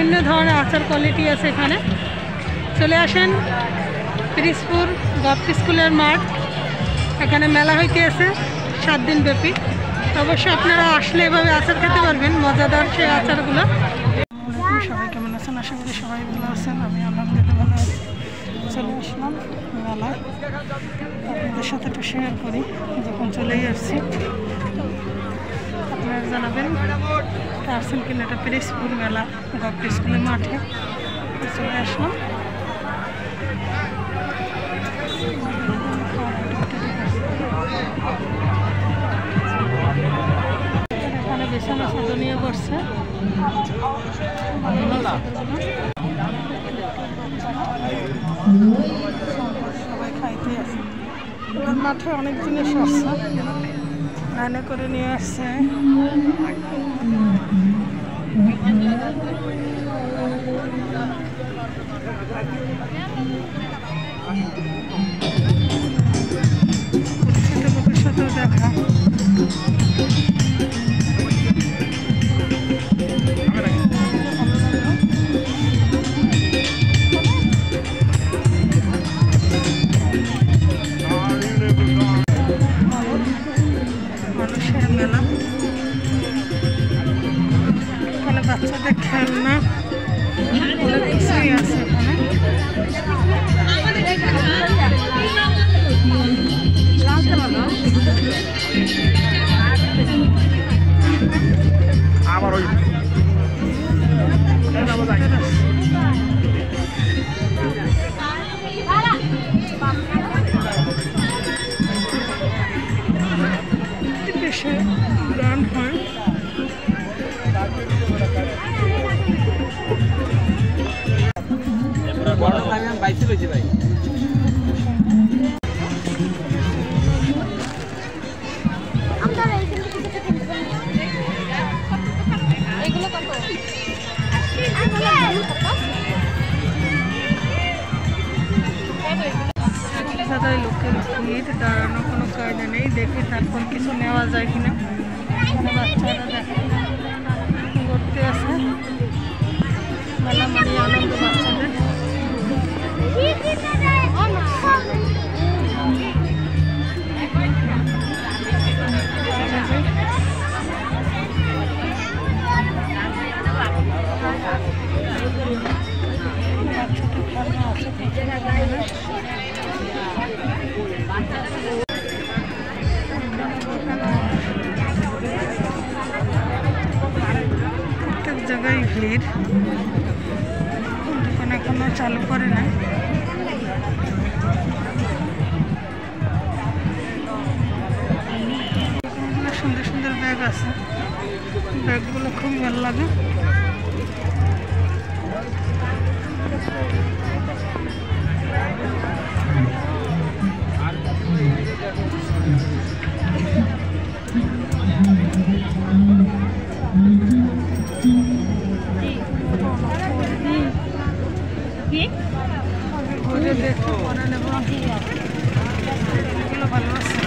বিভিন্ন ধরনের আচার কোয়ালিটি আছে এখানে। চলে আসেন পিরিজপুর গভর্নমেন্ট স্কুলের মাঠ, এখানে মেলা হইতে আছে 7 দিন ব্যাপী। অবশ্যই আপনারা আসলে এভাবে আচার খেতে পারবেন, মজাদার সেই আচারগুলো। সবাই কেমন আছেন? আশা করি সবাই ভালো আছেন। আমি আলহামদুলিল্লাহ ভালো আছি। চলে আসলাম মেলায়, আপনাদের সাথে একটু শেয়ার করি। যখন চলেই আসছি আপনারা জানাবেন আসছেন কিনা। এটা পিরিজপুর মেলা গভর্নমেন্ট স্কুলের মাঠে চলে আসলাম। এখানে বিছানা সাজানিয়ে বসছে, সবাই খাইতে আছে। মাঠে অনেক জিনিস আসছে, লাইনে করে নিয়ে আসছে। পরিচিত লোকের সাথেও দেখা। মানুষের মেলা, এখানে বাচ্চাদের খেলনা অনেক কিছুই আছে। আমার ওই দেশে গান হয়। বাইসে পেয়েছি ভাই। জায়গায় লোকের ভিড়, দাঁড়ানো কোনো কায়দা নেই। দেখি তারপর কিছু নেওয়া যায় কিনা। বাচ্চারা দেখে ঘুরতে আছে, মেলা মানে আনন্দ বাচ্চাদের। প্রত্যেক জায়গায় ভিড়, দোকান এখনো চালু করে নাই। সুন্দর সুন্দর ব্যাগ আছে, ব্যাগগুলো খুব ভালো লাগে। ঘুরে দেখতে পরে নেব, এগুলো ভালো আছে।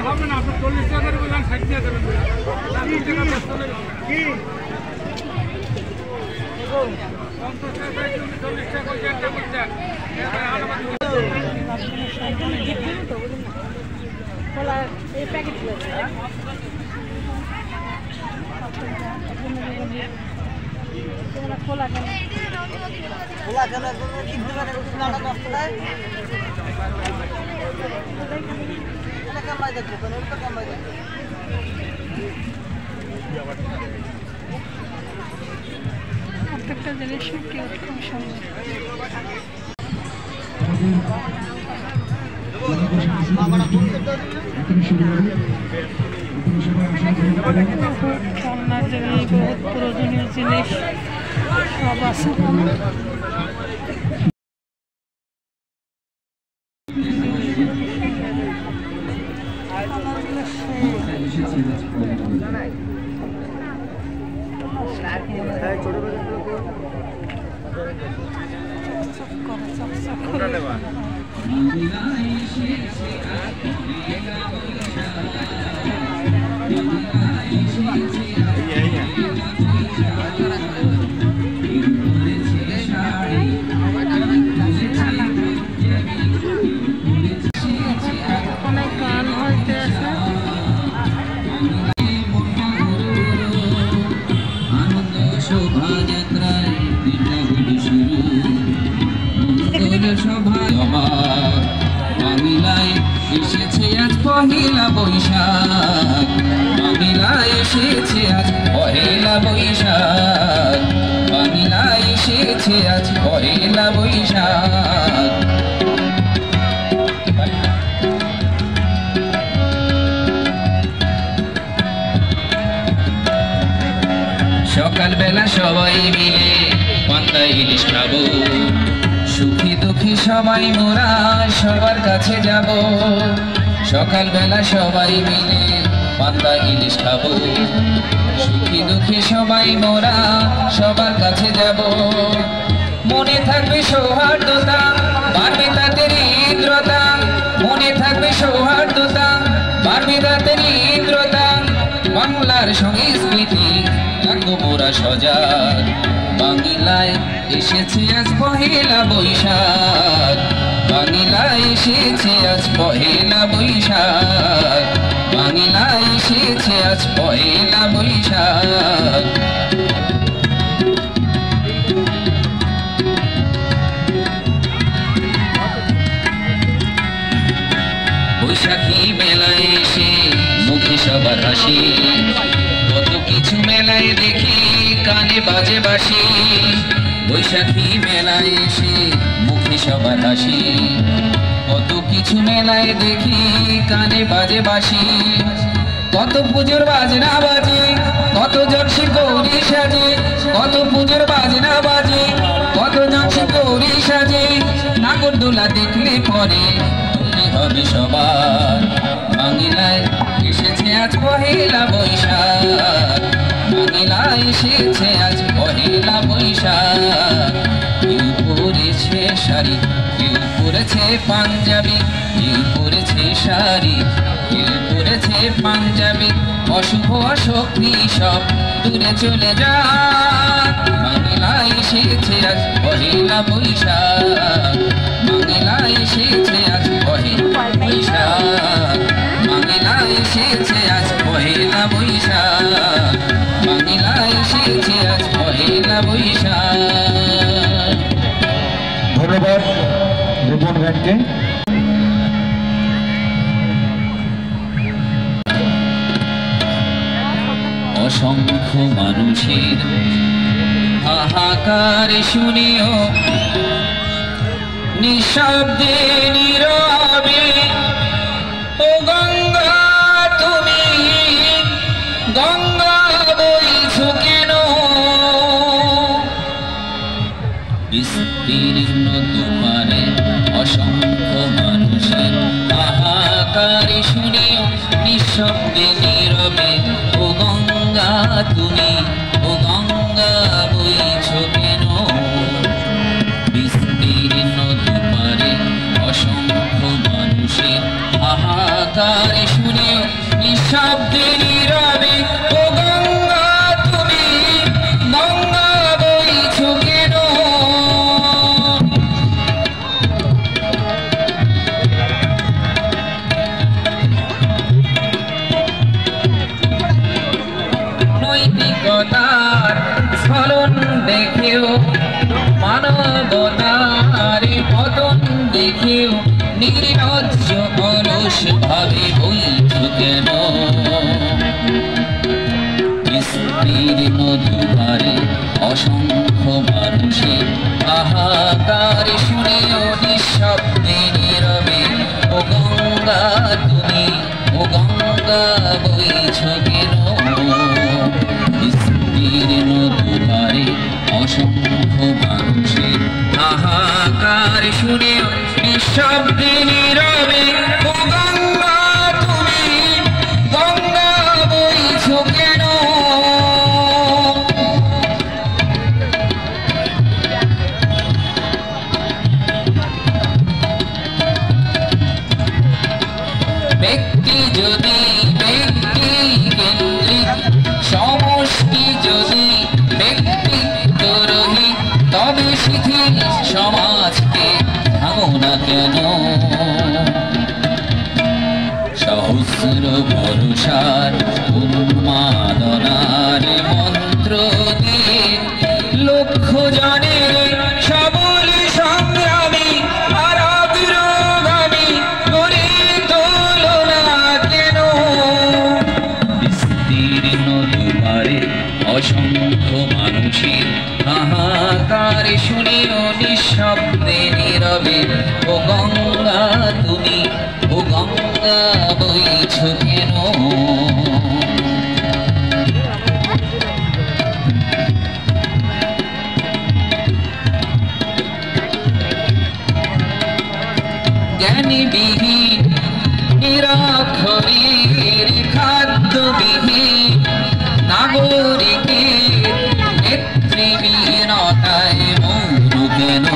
হবে না, আপনার 40 টাকা করে বললাম, 60 টাকা দেবেন। 40 টাকা বস্তা নেবেন কি? 50 টাকা 40 টাকা করে একটা বলতে খোলা এই প্যাকেট খোলা কেন খোলা কেন কিনতে পারে কামাই দেখবো কেন, ওটা কামাই দেখবো। প্রত্যেকটা জিনিসই খুব সুন্দর। খেলনার জিনিস, বহুত প্রয়োজনীয় জিনিস সব আছে। অনেক গান হইতে আছে। বাংলায় এসেছে আজ পহেলা বৈশাখ, বাংলায় এসেছে আজ পহেলা বৈশাখ, বাংলায় এসেছে আজ পহেলা বৈশাখ। সকালবেলা সবাই মিলে পান্তা ইলিশ খাবো, সুখী দুঃখী সবাই মোরা সবার কাছে যাব। সকালবেলা সবাই মিলে পান্তা ইলিশ খাবো, সুখী দুঃখী সবাই মোরা সবার কাছে যাব। মনে থাকবে সৌহার্দ্যতা, বাড়বে তাদের হৃদ্রতা, মনে থাকবে সৌহার্দ্যতা, বাড়বে তাদের হৃদ্রতা। বাংলার সংস্কৃতি থাকবো মোরা সজাগ, বাংলায় এসেছে আজ পহেলা বৈশাখ, বাংলায় এসেছে আজ পহেলা বৈশাখ, বাংলায় এসেছে আজ পহেলা বৈশাখ। বৈশাখী মেলায় এসে মুখে সবার হাসি, কত কিছু মেলায় দেখি কানে বাজে বাঁশি। বৈশাখী মেলায় এসে মুখে সবার হাসি, কত কিছু মেলায় দেখি কানে বাজে বাঁশি। কত পুজোর বাজনা বাজে, কত জনসে গৌরী সাজে, কত পুজোর বাজনা বাজে, কত জনসে গৌরী সাজে। নাগরদোলা দেখলে পরে হবে সবার, বাংলায় এসেছে আজ পহেলা বৈশাখ, বাংলায় এসেছে আজ পহেলা বৈশাখ। কেউ পরেছে শাড়ি, কেউ পরেছে পাঞ্জাবি, কেউ পরেছে শাড়ি, কেউ পরেছে পাঞ্জাবি। অশুভ শক্তি সব দূরে চলে যায়, বাংলায় এসেছে আজ পহেলা বৈশাখ, বাংলায় এসেছে আজ পহেলা বৈশাখ, বাংলায় এসেছে আজ পহেলা বৈশাখ, বাংলায় এসেছে আজ পহেলা বৈশাখ। ধন্যবাদ রিপন ভ্যানকে। অসংখ্য মানুষের হাহাকার শুনিও, নিঃশব্দে নীরবে ও গঙ্গা তুমি, গঙ্গা বইছো কেন? বিস্তীর্ণ দুপারে অসংখ্য মানুষের হাহাকার শুনিও, নিঃশব্দে নীরবে ও গঙ্গা তুমি, ও গঙ্গা বইছো কেন? বিস্তীর্ণ দুপারে অসংখ্য মানুষের হাহাকার শুনেও, নিঃশব্দে নীরবে ও গঙ্গা তুমি, গঙ্গা বইছো কেন? নৈতিকতার স্খলন দেখেও, মানবতার পতন দেখেও, নির্লজ্জ অলস ভাবে বইছো কেন? বিস্তীর্ণ দুপারে অসংখ্য মানুষের হাহাকার শুনেও, নিঃশব্দে নীরবে ও গঙ্গা তুমি, ও গঙ্গা বইছো কেন? বিস্তীর্ণ দুপারে অসংখ্য মানুষের হাহাকার শুনেও, নিঃশব্দে নীরবে ও গঙ্গা তুমি, গঙ্গা বইছো কেন? ব্যক্তি যদি ব্যক্তি কেন্দ্রিক, সমষ্টি যদি ব্যক্তিত্ব রহিত, তবে শিথিল সমাজকে ভাঙো না কেন। সহস্র ভরসার উন্মাদনার মন্ত্র দিয়ে লক্ষ জনের সবল সংগ্রামী আর অগ্রগামী করে তোলো না কেন। বিস্তীর্ণ দুয়ারে অসংখ্য মানুষের হাহাকার শুনিও নিঃশব্দে নীরবে, ও গঙ্গা তুমি, ও গঙ্গা বইছ কেন। জ্ঞানীবিহীন নিরক্ষরের খাদ্যবিহীন নাগরিকের নেতৃবিহীনতায় মৌন কেন।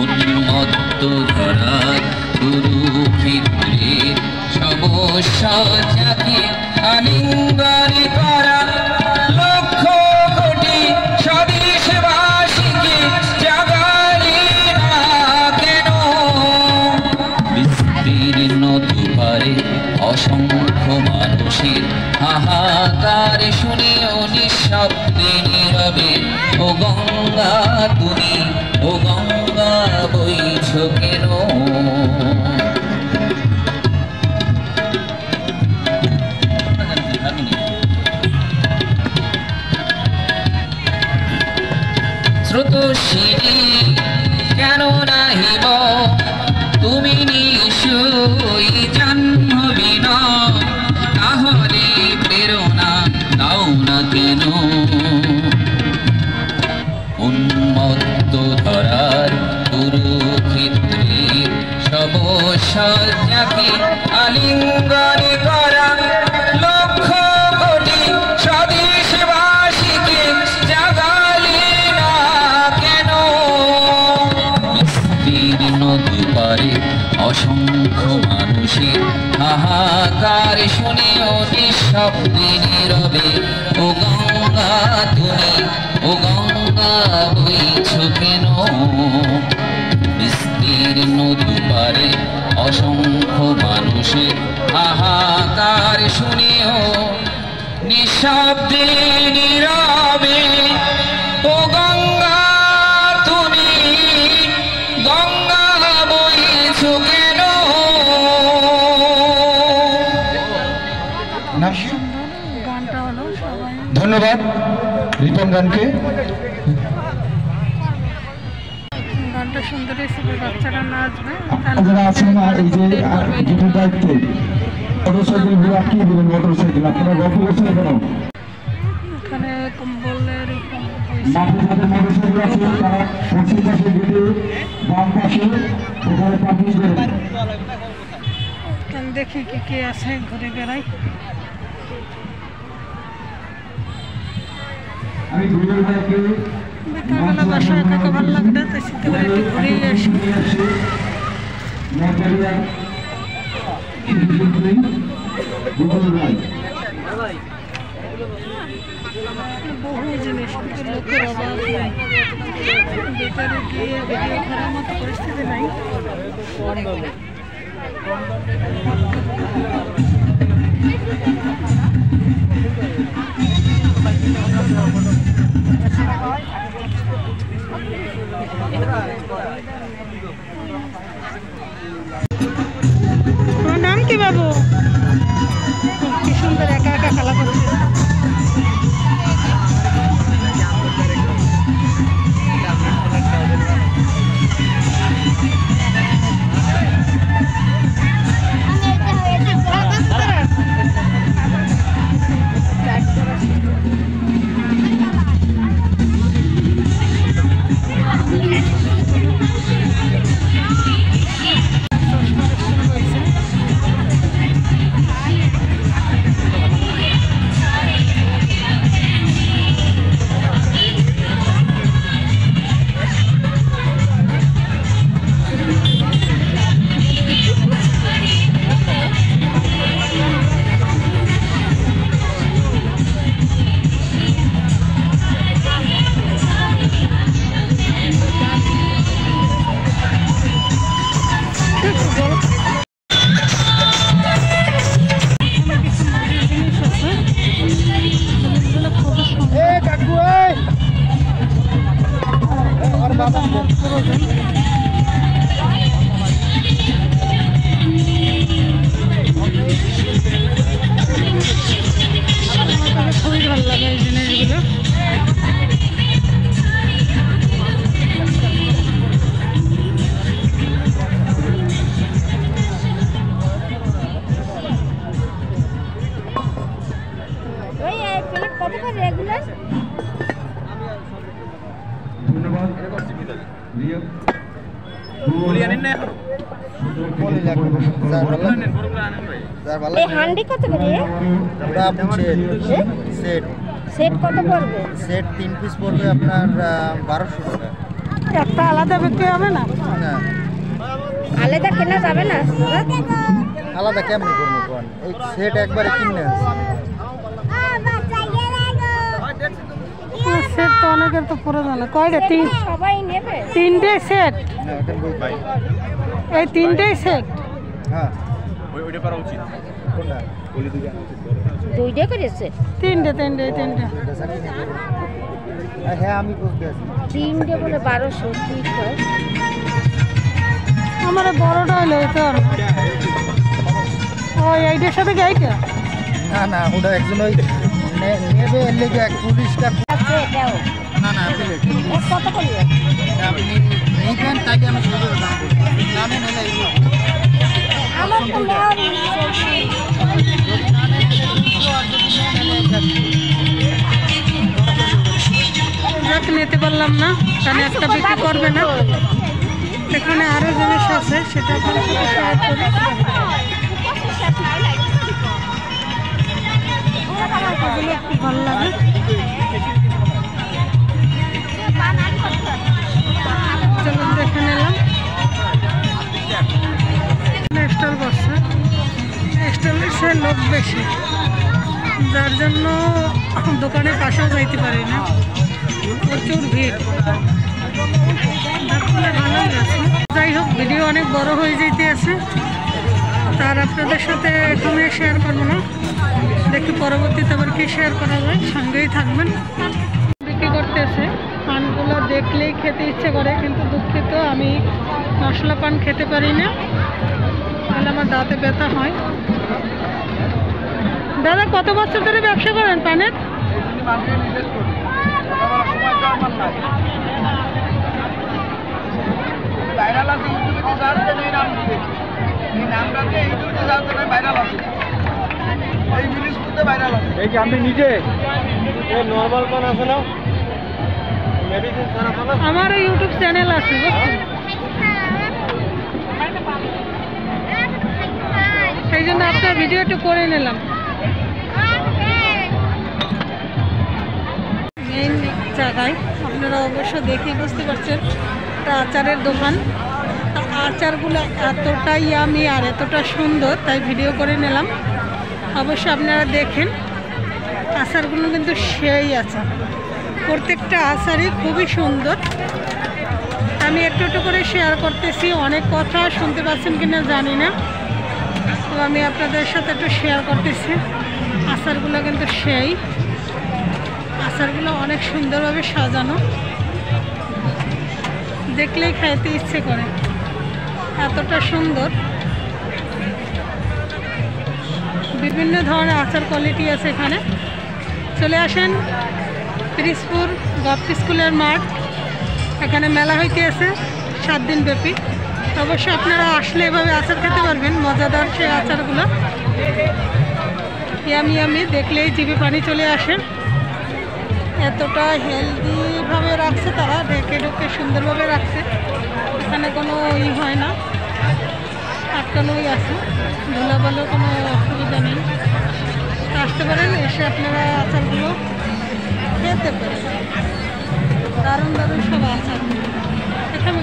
উন্মত্ত ধরার কুরুক্ষেত্রের সমস্যাকে আলিঙ্গন করা লক্ষ কোটি স্বদেশবাসীকে জাগালে না কেন। বিস্তীর্ণ দুপারে অসংখ্য মানুষের হাহাকার শুনেও নিঃশব্দে নীরবে, ও গঙ্গা তুমি, ও গঙ্গা বইছ কেন। স্রোতস্বিনী কেন নাহিব তুমি নিশ্চয়ই জাহ্নবী নও, তাহলে প্রেরণা দাও না কেন। উন্মত্ত ধরার কুরুক্ষেত্রের সবসজ্জাকে আলিঙ্গন করা লক্ষ কোটি স্বদেশবাসীকে জাগালে না কেন। বিস্তীর্ণ দুপারে অসংখ্য মানুষের হাহাকার শুনেও নিঃশব্দে নীরবে, ও গঙ্গা তুমি, ও গঙ্গা বইছ কেন। বিস্তীর্ণ দুপারে অসংখ্য মানুষের হাহাকার শুনেও নিঃশব্দে নীরবে, ও গঙ্গা তুমি, গঙ্গা বইছ কেন। গানটা হলো সবাই ধন্যবাদ রিপন গানকে। গানটা সুন্দর ছিল, বাচ্চারা নাচবে। আপনারা আছেন না এই যে যেটার দায়িত্বে মোটরসাইকেল ঘুরে আটকিয়ে দিলেন, মোটরসাইকেল আপনারা গল্প করছেন কেন? এখানে বললের মাঠে যাদের মোটরসাইকেল আছে তারা পশ্চিম পাশে গেলে বাম পাশে ওখানে পার্কিং করেন। দেখি কি কি আছে, ঘুরে বেড়াই। আমি ঘুরে বেড়াইকে বিকালবেলা বাসায় থাকা ভালো লাগে না, তাই শীতকালে একটু ঘুরেই আসি। বহু জিনিস, কিন্তু লোকের অভাব নেই। ভিতরে গিয়ে ভিডিও করার মতো পরিস্থিতি নাই। তোমার নাম কি বাবু? কি সুন্দর একা একা খেলা করছে। জিনিস আছে, জিনিসগুলো খুবই খুবই ভালো লাগে এই জিনিসগুলো। হান্ডি কত করে? সেট সেট কত পড়বে? সেট 3 পিস পড়বে আপনার 1200 টাকা। একটা আলাদা বিক্রি হবে না? না, আলাদা কেনা যাবে না? আলাদা কেমনি করবো কোন? এই সেট একবারে কিনে আছে। সেট তো অনেকের তো প্রয়োজন। কয়টা? সবাই নেবে? 3টে সেট? না, ওটা বই পাই। এই 3টেই সেট? হ্যাঁ, ওইটা করা উচিত। কোনটা? দুইটা করেছে? 3টে। এটা সাকি না করো। হ্যাঁ, আমি বুঝতে আছি। 3টে বলে 1200 ঠিক হয়। আমার বড়টা হইলো তো ওই এইটার সাথে কি এইটা? না, ওটা একজন ওই নেবে এর লেগে এক পুলিশটা। আছে এটাও? না, প্লেট কত করে? আপনি নিবেন তাইলে আমি সেভাবে দাম বলবো। দামে নিলে এইগুলো আমার তো নেওয়া যাক, নিতে পারলাম না, কারণ একটা বিক্রি করবে না। এখানে আরো জিনিস আছে, সেটা আপনাদের সাথে শেয়ার করি। এগুলো খুব ভালো লাগে। চলুন দেখে নিলাম। স্টল বসছে, স্টলে সে লোক বেশি, যার জন্য দোকানের পাশেও যাইতে পারি না, প্রচুর ভিড়। ভালোই আছে। যাই হোক, ভিডিও অনেক বড় হয়ে যেতে আছে, তার আপনাদের সাথে এখানে শেয়ার করবো না। দেখি পরবর্তীতে আবার কি শেয়ার করা যায়, সঙ্গেই থাকবেন। বিক্রি করতেছে পানগুলো দেখলেই খেতে ইচ্ছে করে, কিন্তু দুঃখিত আমি মশলা পান খেতে পারি না, তাহলে আমার দাঁতে ব্যথা হয়। দাদা, কত বছর ধরে ব্যবসা করেন পানের? আপনি নিজে নর্মাল পান আছে না, মেডিসিন ছাড়া পান আছে? আমারও ইউটিউব চ্যানেল আছে, বুঝছেন? সেই জন্য আপনার ভিডিও একটু করে নিলাম। মেইন জায়গায় আপনারা অবশ্য দেখে বুঝতে পারছেন, একটা আচারের দোকান। আচারগুলো এতটা ইয়ামি আর এতটা সুন্দর, তাই ভিডিও করে নিলাম। অবশ্য আপনারা দেখেন, আচারগুলো কিন্তু সেই আচার, প্রত্যেকটা আচারই খুবই সুন্দর। আমি একটু একটু করে শেয়ার করতেছি, অনেক কথা শুনতে পাচ্ছেন কিনা জানি না, তো আমি আপনাদের সাথে একটু শেয়ার করতেছি। আচারগুলো কিন্তু সেই, আচারগুলো অনেক সুন্দরভাবে সাজানো, দেখলেই খাইতে ইচ্ছে করে, এতটা সুন্দর। বিভিন্ন ধরনের আচার কোয়ালিটি আছে এখানে। চলে আসেন পিরিজপুর গভর্নমেন্ট স্কুলের মাঠ, এখানে মেলা হইতে আছে 7 দিন ব্যাপী। অবশ্য আপনারা আসলে এভাবে আচার খেতে পারবেন, মজাদার সেই আচারগুলো, ইয়ামি দেখলেই জিভে পানি চলে আসে। এতটা হেলদিভাবে রাখছে তারা, ঢেকে সুন্দরভাবে রাখছে, এখানে কোনো হয় না, আটকানোই আছে, ধুলাবালো কোনো অসুবিধা নেই। আসতে পারেন, এসে আপনারা আচারগুলো খেতে পারেন, দারুণ সব আচার এখানে।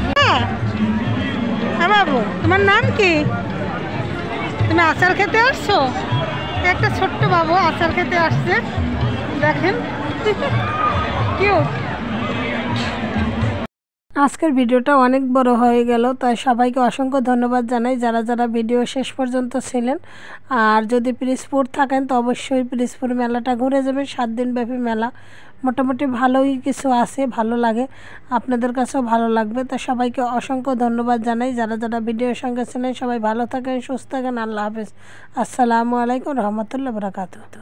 হ্যাঁ বাবু, তোমার নাম কি? তুমি আচার খেতে আসছো? একটা ছোট্ট বাবু আচার খেতে আসছে, দেখেন কিউট। আজকের ভিডিওটা অনেক বড় হয়ে গেল, তাই সবাইকে অসংখ্য ধন্যবাদ জানাই যারা যারা ভিডিও শেষ পর্যন্ত ছিলেন। আর যদি পিরিজপুর থাকেন তো অবশ্যই পিরিজপুর মেলাটা ঘুরে যাবেন। 7 দিন ব্যাপী মেলা, মোটামুটি ভালোই কিছু আছে, ভালো লাগে, আপনাদের কাছেও ভালো লাগবে। তো সবাইকে অসংখ্য ধন্যবাদ জানাই যারা যারা ভিডিওর সঙ্গে ছিলেন। সবাই ভালো থাকেন, সুস্থ থাকেন। আল্লাহ হাফেজ। আসসালামু আলাইকুম রহমতুল্লাহ বারাকাতুহু।